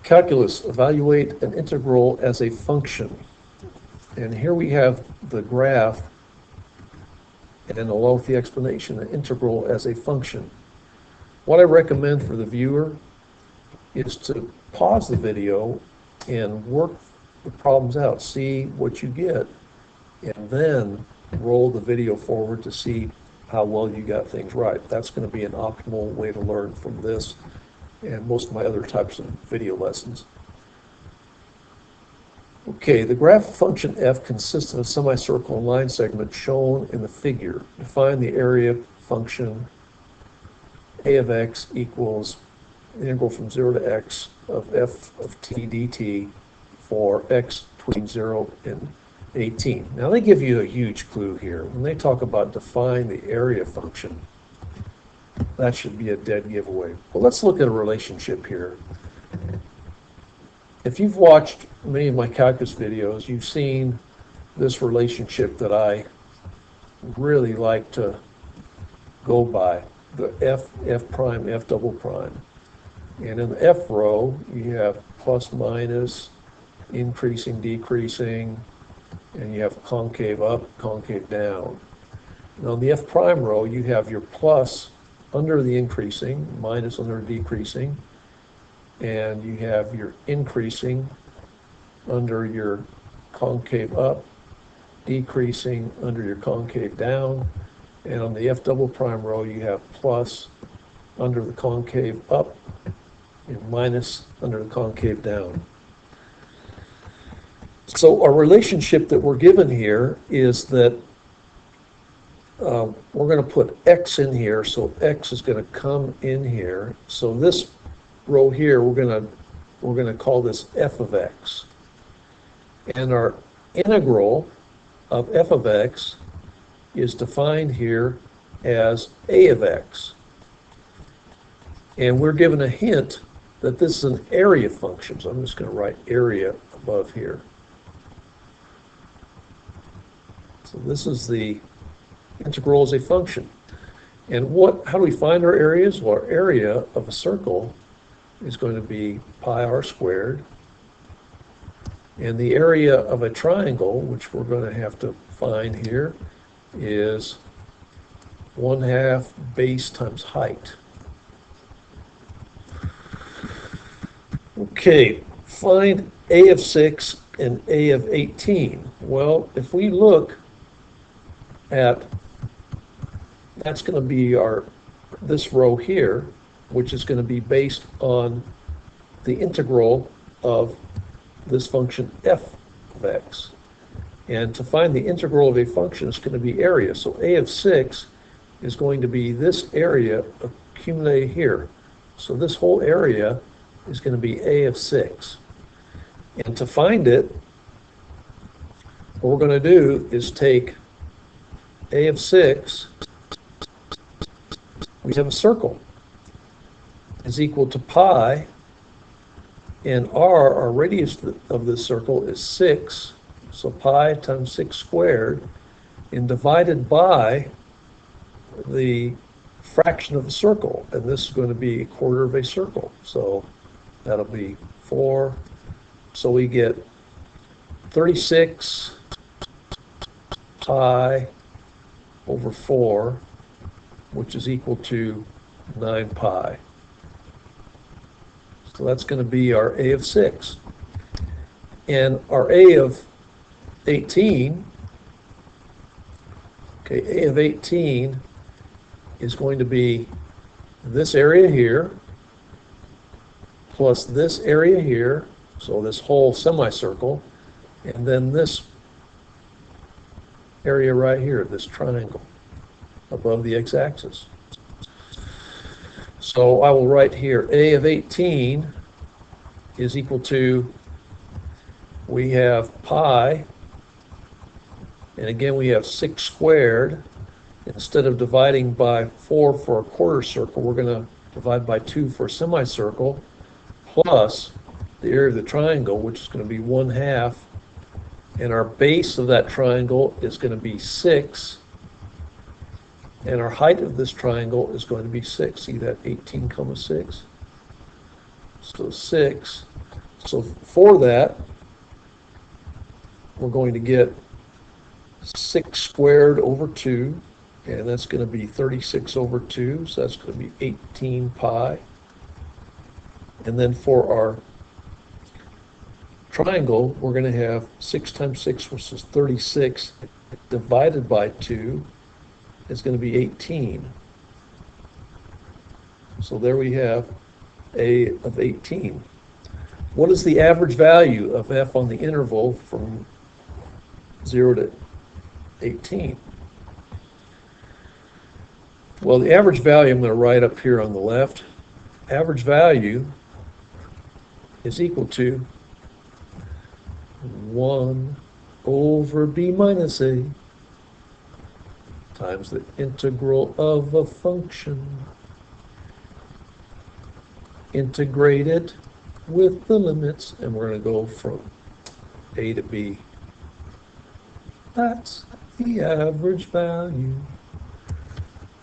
Calculus, evaluate an integral as a function. And here we have the graph, and along with the explanation, an integral as a function. What I recommend for the viewer is to pause the video and work the problems out, see what you get, and then roll the video forward to see how well you got things right. That's going to be an optimal way to learn from this and most of my other types of video lessons. Okay, the graph function f consists of a semicircle and line segment shown in the figure. Define the area function a of x equals the integral from 0 to x of f of t dt for x between 0 and 18. Now they give you a huge clue here. When they talk about define the area function, that should be a dead giveaway. Well, let's look at a relationship here. If you've watched many of my calculus videos, you've seen this relationship that I really like to go by, the f prime, f double prime. And in the f row, you have plus, minus, increasing, decreasing, and you have concave up, concave down. And on the f prime row, you have your plus under the increasing, minus under decreasing, and you have your increasing under your concave up, decreasing under your concave down, and on the f double prime row you have plus under the concave up and minus under the concave down. So our relationship that we're given here is that we're going to put x in here, so x is going to come in here. So this row here, we're going to call this f of x, and our integral of f of x is defined here as a of x, and we're given a hint that this is an area function. So I'm just going to write area above here. So this is the integral as a function. And how do we find our areas? Well, our area of a circle is going to be pi r squared. And the area of a triangle, which we're going to have to find here, is 1/2 base times height. Okay, find a of 6 and a of 18. Well, if we look at, that's going to be this row here, which is going to be based on the integral of this function f of x. And to find the integral of a function is going to be area. So a of 6 is going to be this area accumulated here. So this whole area is going to be a of 6. And to find it, what we're going to do is take a of 6, we have a circle, is equal to pi, and our radius of this circle is 6, so pi times 6 squared, and divided by the fraction of the circle, and this is going to be 1/4 of a circle, so that'll be 4, so we get 36 pi over 4, which is equal to 9 pi. So that's going to be our a of 6. And our a of 18, okay, a of 18 is going to be this area here plus this area here, so this whole semicircle, and then this area right here, this triangle above the x-axis. So I will write here a of 18 is equal to, we have pi, and again we have 6 squared. Instead of dividing by 4 for a 1/4 circle, we're going to divide by 2 for a semicircle, plus the area of the triangle, which is going to be 1/2, and our base of that triangle is going to be 6, and our height of this triangle is going to be 6. See that 18, 6? So 6 So for that, we're going to get 6 squared over 2, and that's going to be 36 over 2, so that's going to be 18 pi. And then for our triangle, we're going to have 6 times 6, which is 36, divided by 2 is going to be 18. So there we have a of 18. What is the average value of f on the interval from 0 to 18? Well, the average value I'm going to write up here on the left. Average value is equal to 1 over b minus a times the integral of a function integrated with the limits, and we're going to go from a to b. That's the average value.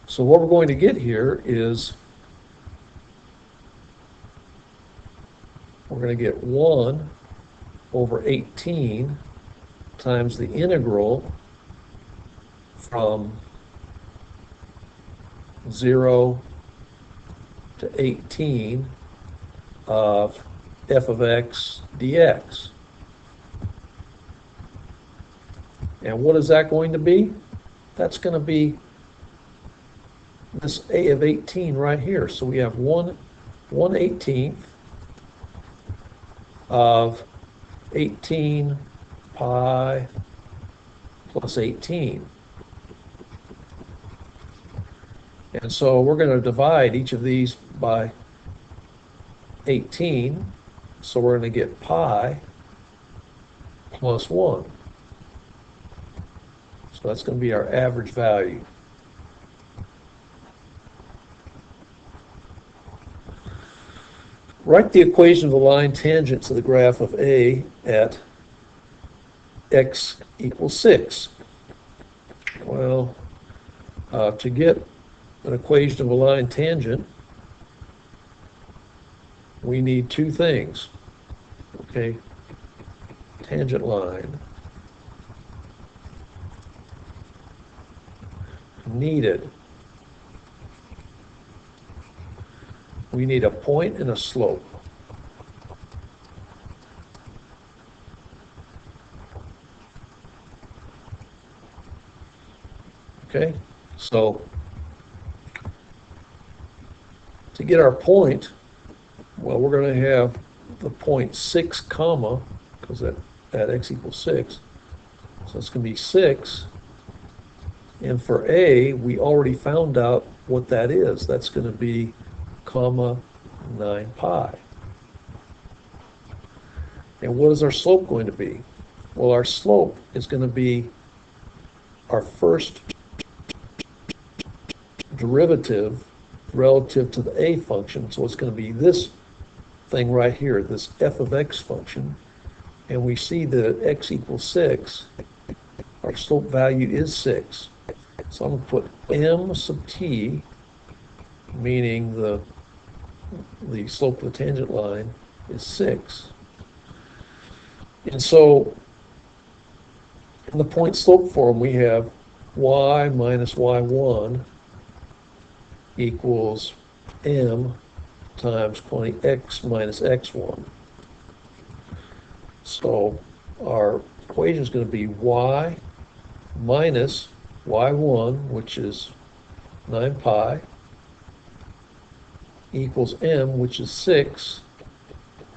So what we're going to get here is we're going to get 1 over 18 times the integral from 0 to 18 of f of x dx. And what is that going to be? That's going to be this a of 18 right here. So we have 1/18 of 18 pi plus 18. And so we're going to divide each of these by 18. So we're going to get pi plus 1. So that's going to be our average value. Write the equation of the line tangent to the graph of A at x equals 6. Well, to get an equation of a line tangent, we need two things. Okay, tangent line needed. We need a point and a slope. Okay, so to get our point, well, we're going to have the point 6 comma, because at x equals 6, so it's going to be 6. And for a, we already found out what that is. That's going to be comma 9 pi. And what is our slope going to be? Well, our slope is going to be our first derivative relative to the a function. So it's going to be this thing right here, this f of x function. And we see that at x equals 6, our slope value is 6. So I'm going to put m sub t, meaning the slope of the tangent line is 6. And so in the point slope form, we have y minus y1 equals m times quantity x minus x1. So our equation is going to be y minus y1, which is 9 pi, equals m, which is 6,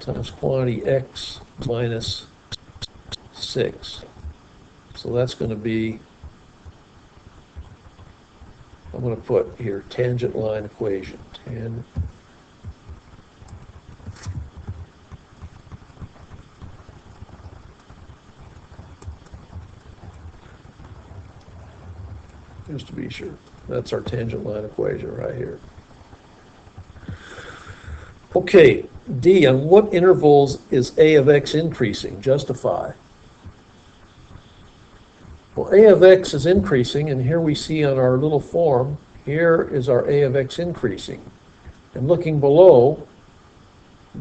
times quantity x minus 6. So that's going to be, I'm going to put here tangent line equation. Just to be sure, that's our tangent line equation right here. Okay, D, on what intervals is a of x increasing? Justify. Well, a of x is increasing, and here we see on our little form, here is our a of x increasing. And looking below,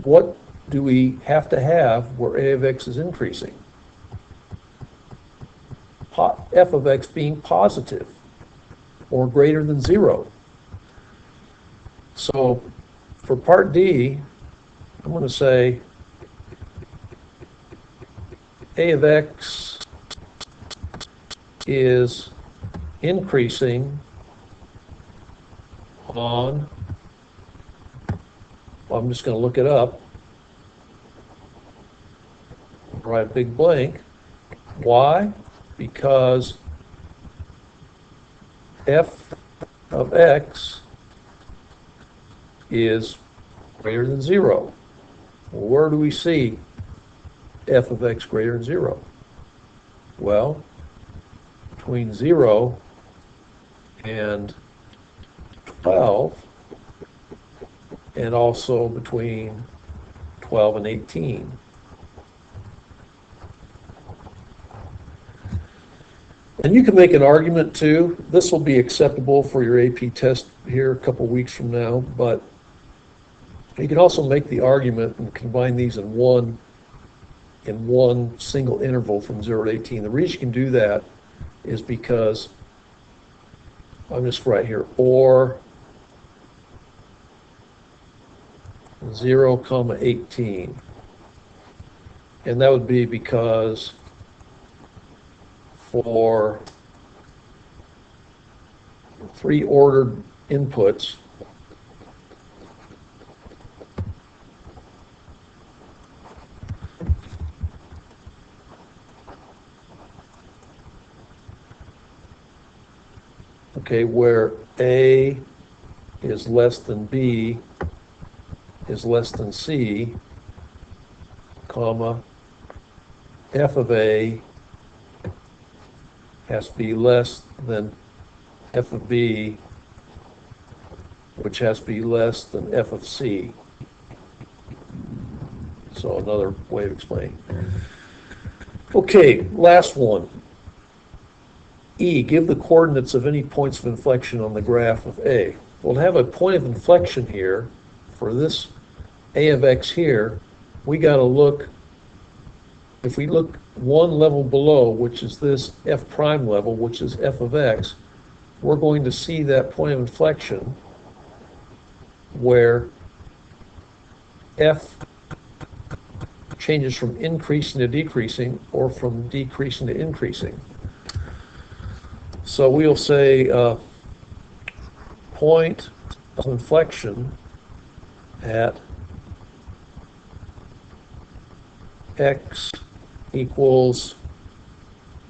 what do we have to have where a of x is increasing? F of x being positive or greater than 0. So for part D, I'm going to say a of x is increasing on, well, I'm just going to look it up, write a big blank. Why? Because f of x is greater than 0. Well, where do we see f of x greater than 0? Well, between 0 and 12, and also between 12 and 18. And you can make an argument too. This will be acceptable for your AP test here a couple weeks from now, but you can also make the argument and combine these in one single interval from 0 to 18. The reason you can do that is because I'm just right here, or 0, 18. And that would be because for 3 ordered inputs, okay, where A is less than B is less than C, comma, f of A has to be less than f of B, which has to be less than f of C. So another way of explaining. Okay, last one. E, give the coordinates of any points of inflection on the graph of A. We'll have a point of inflection here for this A of x here. We got to look, if we look one level below, which is this f prime level, which is f of x, we're going to see that point of inflection where f changes from increasing to decreasing or from decreasing to increasing. So we'll say point of inflection at x equals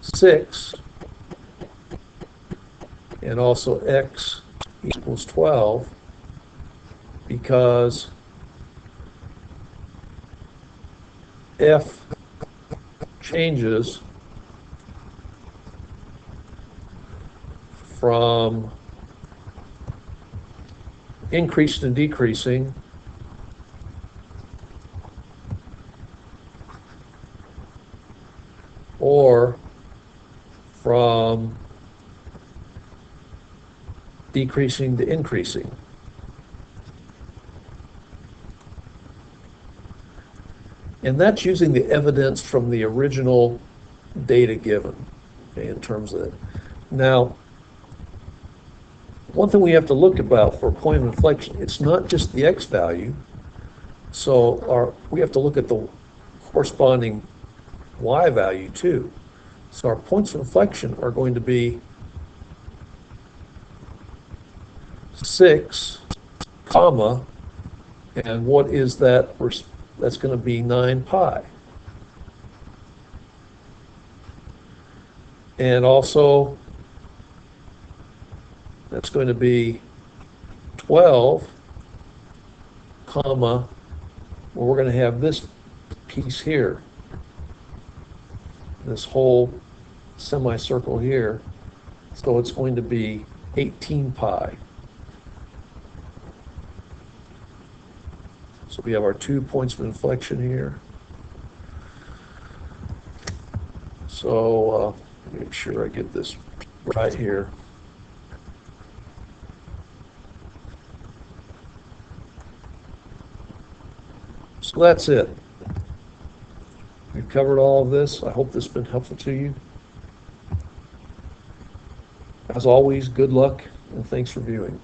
6 and also x equals 12 because f changes from increasing and decreasing or from decreasing to increasing. And that's using the evidence from the original data given, okay, in terms of it. Now, one thing we have to look about for a point of inflection, it's not just the x value. So we have to look at the corresponding y value too. So our points of inflection are going to be 6, comma, and what is that? That's going to be 9 pi. And also, that's going to be 12, comma, well, we're going to have this piece here, this whole semicircle here. So it's going to be 18 pi. So we have our 2 points of inflection here. So make sure I get this right here. So that's it. We've covered all of this. I hope this has been helpful to you. As always, good luck and thanks for viewing.